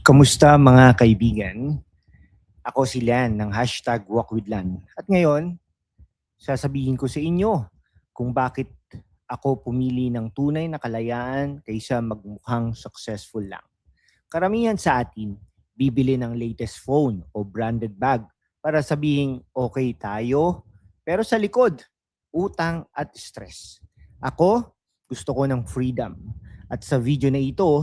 Kamusta mga kaibigan? Ako si Lan ng hashtag #WalkWithLan. At ngayon, sasabihin ko sa inyo kung bakit ako pumili ng tunay na kalayaan kaysa magmukhang successful lang. Karamihan sa atin, bibili ng latest phone o branded bag para sabihin okay tayo, pero sa likod, utang at stress. Ako, gusto ko ng freedom. At sa video na ito,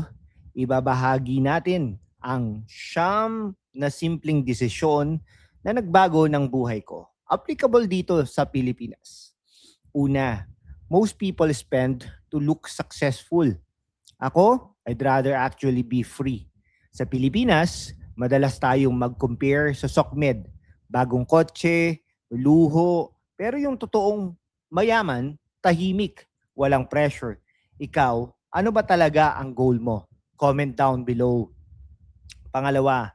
ibabahagi natin ang siyam na simpleng desisyon na nagbago ng buhay ko. Applicable dito sa Pilipinas. Una, most people spend to look successful. Ako, I'd rather actually be free. Sa Pilipinas, madalas tayong mag-compare sa SOCMED. Bagong kotse, luho, pero yung totoong mayaman, tahimik, walang pressure. Ikaw, ano ba talaga ang goal mo? Comment down below. Pangalawa,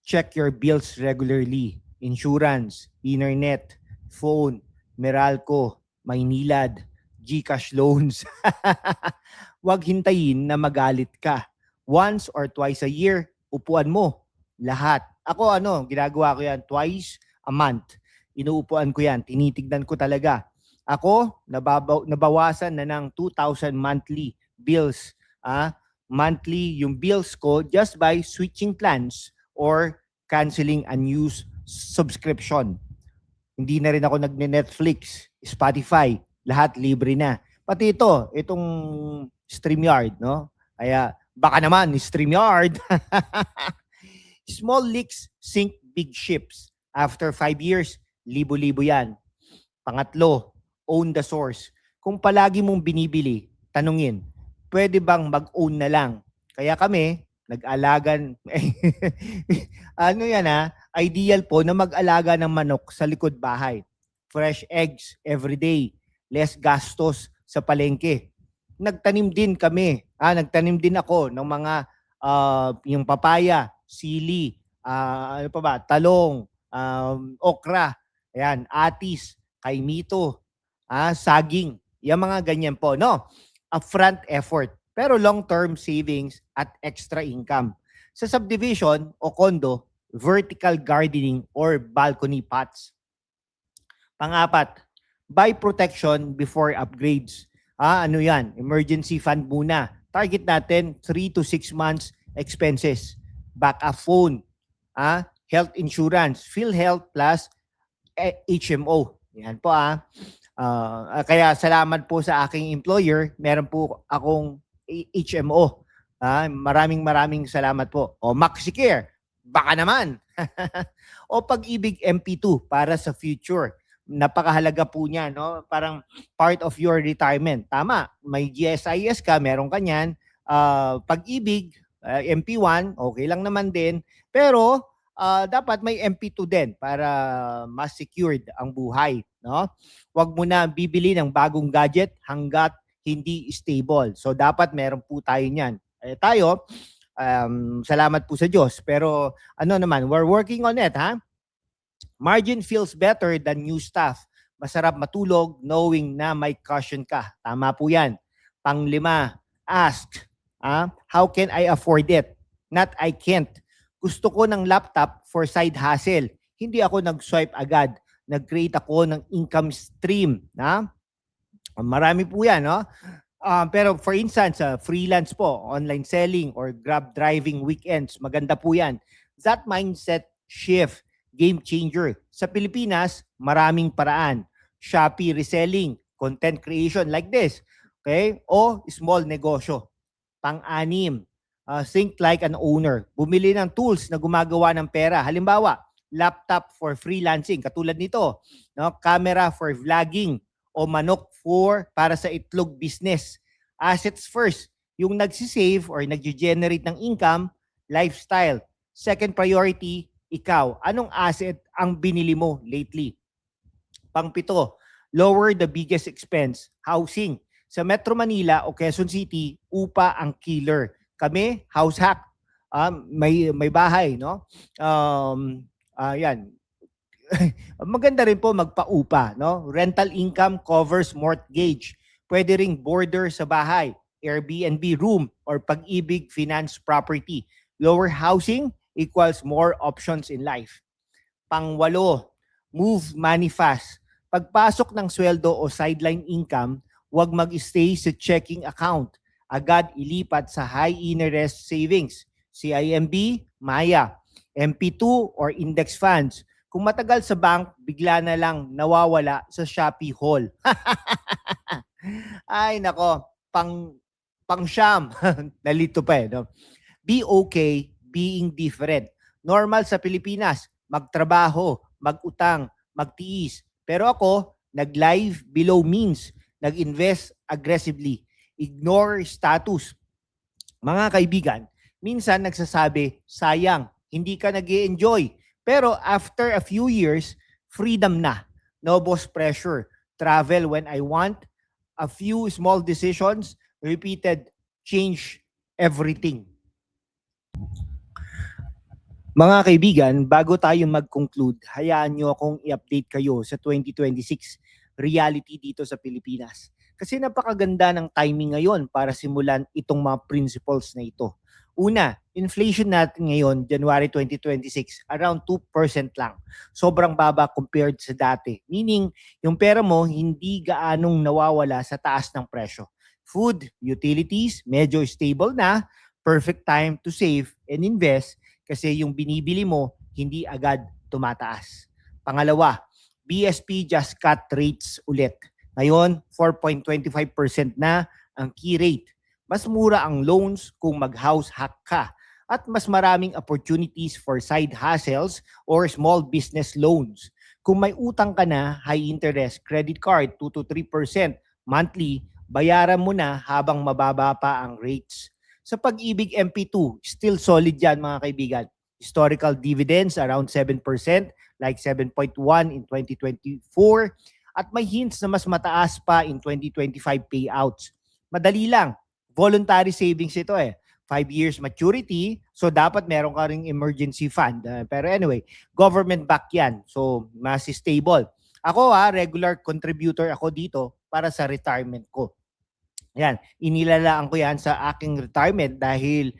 check your bills regularly. Insurance, internet, phone, Meralco, Maynilad, GCash loans. Huwag hintayin na magalit ka. Once or twice a year, upuan mo. Lahat. Ako ginagawa ko yan twice a month. Inuupuan ko yan. Tinitignan ko talaga. Ako, nabawasan na ng 2,000 monthly bills. Monthly yung bills ko just by switching plans or canceling unused subscription. Hindi na rin ako nagne-Netflix, Spotify, lahat libre na. Pati itong StreamYard, no? Kaya baka naman StreamYard. Small leaks sink big ships. After 5 years, libo-libo yan. Pangatlo, own the source. Kung palagi mong binibili, tanungin, pwede bang mag-own na lang? Kaya kami, nag-alagan, ideal po na mag-alaga ng manok sa likod bahay. Fresh eggs every day. Less gastos sa palengke. Nagtanim din kami. Nagtanim din ako ng mga yung papaya, sili, talong, okra, ayan, atis, kaimito, saging. Yung mga ganyan po, no? Upfront effort, pero long-term savings at extra income. Sa subdivision o condo, vertical gardening or balcony pots. Pang-apat, buy protection before upgrades. Yan? Emergency fund muna. Target natin 3 to 6 months expenses. Backup phone, health insurance, PhilHealth plus HMO. Yan po kaya salamat po sa aking employer. Meron po akong HMO. Maraming salamat po. O MaxiCare, baka naman. O Pag-ibig MP2 para sa future. Napakahalaga po niya, no? Parang part of your retirement. Tama, may GSIS ka, meron ka niyan. Pag-ibig, MP1, okay lang naman din. Pero dapat may MP2 din para mas secured ang buhay, no? Huwag mo na bibili ng bagong gadget hanggat hindi stable. So dapat meron po tayo niyan. Tayo, salamat po sa Diyos. Pero we're working on it, Margin feels better than new stuff. Masarap matulog knowing na may cushion ka. Tama po yan. Panglima, ask, how can I afford it? Not I can't. Gusto ko ng laptop for side hustle. Hindi ako nag-swipe agad. Nag-create ako ng income stream. Marami po yan, no? Pero for instance, freelance po, online selling or grab driving weekends, maganda po yan. That mindset shift, game changer. Sa Pilipinas, maraming paraan. Shopee reselling, content creation like this. Okay? O small negosyo. Pang-anim, think like an owner. Bumili ng tools na gumagawa ng pera. Halimbawa, laptop for freelancing, katulad nito, no? Camera for vlogging, o manok para sa itlog business. Assets first, yung nagsisave or nag-generate ng income, lifestyle. Second priority, ikaw. Anong asset ang binili mo lately? Pang-pito, lower the biggest expense, housing. Sa Metro Manila o Quezon City, upa ang killer. Kami, house hack. May bahay, no? Yan. Maganda rin po magpa-upa, no? Rental income covers mortgage. Pwede ring border sa bahay, Airbnb room, or Pag-ibig finance property. Lower housing equals more options in life. Pangwalo, move money fast. Pagpasok ng sweldo o sideline income, huwag mag-stay sa checking account. Agad ilipat sa high interest savings, CIMB, Maya, MP2 or index funds. Kung matagal sa bank, bigla na lang nawawala sa Shopee Hall. Ay nako, pang siyam. Nalito pa eh. No? Be okay being different. Normal sa Pilipinas, magtrabaho, magutang, magtiis. Pero ako, nag-live below means, nag-invest aggressively, ignore status. Mga kaibigan, minsan nagsasabi, sayang, hindi ka nag-i-enjoy. Pero after a few years, freedom na. No boss pressure. Travel when I want. A few small decisions, repeated, change everything. Mga kaibigan, bago tayo mag-conclude, hayaan nyo akong i-update kayo sa 2026 reality dito sa Pilipinas. Kasi napakaganda ng timing ngayon para simulan itong mga principles na ito. Una, inflation natin ngayon, January 2026, around 2% lang. Sobrang baba compared sa dati. Meaning, yung pera mo hindi gaanong nawawala sa taas ng presyo. Food, utilities, medyo stable na. Perfect time to save and invest kasi yung binibili mo hindi agad tumataas. Pangalawa, BSP just cut rates ulit. Ngayon, 4.25% na ang key rate. Mas mura ang loans kung mag-house hack ka at mas maraming opportunities for side hustles or small business loans. Kung may utang ka na, high interest credit card 2 to 3% monthly, bayaran mo na habang mababa pa ang rates. Sa Pag-ibig MP2, still solid yan mga kaibigan. Historical dividends around 7%, like 7.1 in 2024. At may hints na mas mataas pa in 2025 payouts. Madali lang. Voluntary savings ito eh. 5 years maturity, so dapat meron ka ring emergency fund. Pero anyway, government back yan. So, mas stable. Ako regular contributor ako dito para sa retirement ko. Yan, inilalaan ko yan sa aking retirement dahil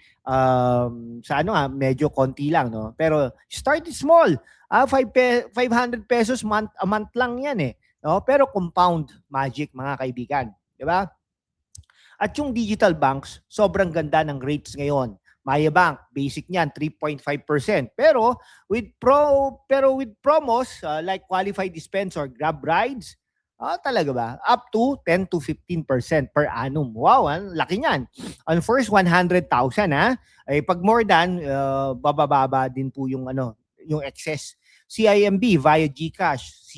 sa medyo konti lang, no? Pero start small. 500 pesos a month lang yan eh, no? Pero compound magic mga kaibigan, di ba? At yung digital banks, sobrang ganda ng rates ngayon. Maya Bank, basic niyan 3.5%. Pero with promos like qualified dispense or Grab rides, talaga ba? Up to 10 to 15% per annum. Wow, laki niyan. On first 100,000 ay pag more than bababa din po yung yung excess. CIMB via GCash,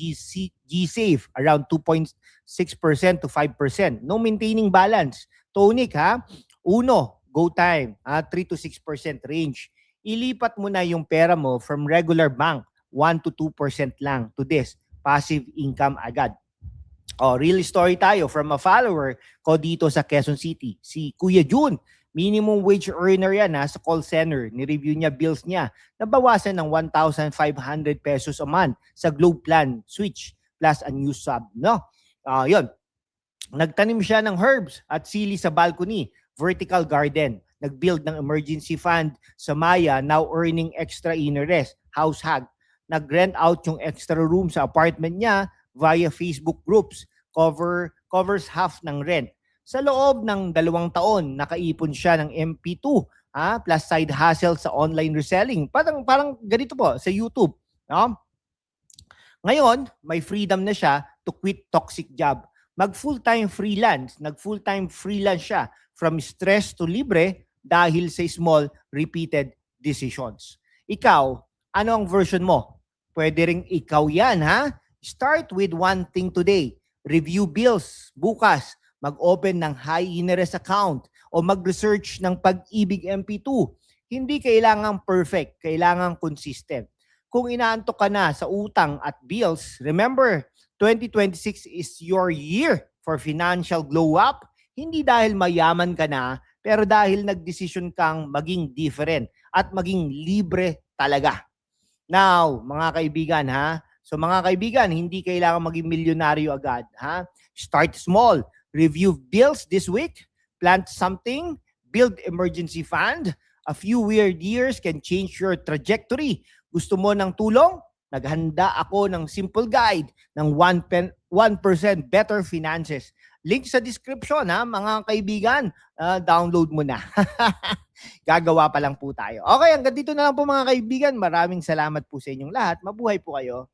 GSave around 2.6% to 5%. No maintaining balance. Tonic Uno, GoTime, 3 to 6% range. Ilipat mo na yung pera mo from regular bank 1 to 2% lang to this passive income agad. Real story tayo from a follower ko dito sa Quezon City. Si Kuya June, minimum wage earner yan sa call center. Ni-review niya bills niya. Nabawasan ng 1,500 pesos a month sa Globe Plan Switch plus a new sub. No? Yun. Nagtanim siya ng herbs at sili sa balcony. Vertical garden. Nag-build ng emergency fund sa Maya, now earning extra interest. House hack. Nag-rent out yung extra room sa apartment niya via Facebook groups, covers half ng rent. Sa loob ng 2 taon, nakaipon siya ng MP2 plus side hustle sa online reselling. Parang ganito po sa YouTube. No? Ngayon, may freedom na siya to quit toxic job. Nag-full-time freelance siya from stress to libre dahil sa small repeated decisions. Ikaw, ano ang version mo? Pwede ring ikaw yan Start with one thing today. Review bills bukas. Mag-open ng high interest account o mag-research ng Pag-ibig MP2. Hindi kailangang perfect, kailangang consistent. Kung inaantok ka na sa utang at bills, remember, 2026 is your year for financial glow up. Hindi dahil mayaman ka na, pero dahil nagdesisyon kang maging different at maging libre talaga. Now, mga kaibigan So mga kaibigan, hindi kailangan maging milyonaryo agad. Start small. Review bills this week. Plant something. Build emergency fund. A few weird years can change your trajectory. Gusto mo ng tulong? Naghanda ako ng simple guide ng 1% better finances. Link sa description ha, mga kaibigan. Download mo na. Gagawa pa lang po tayo. Okay, hanggang dito na lang po mga kaibigan. Maraming salamat po sa inyong lahat. Mabuhay po kayo.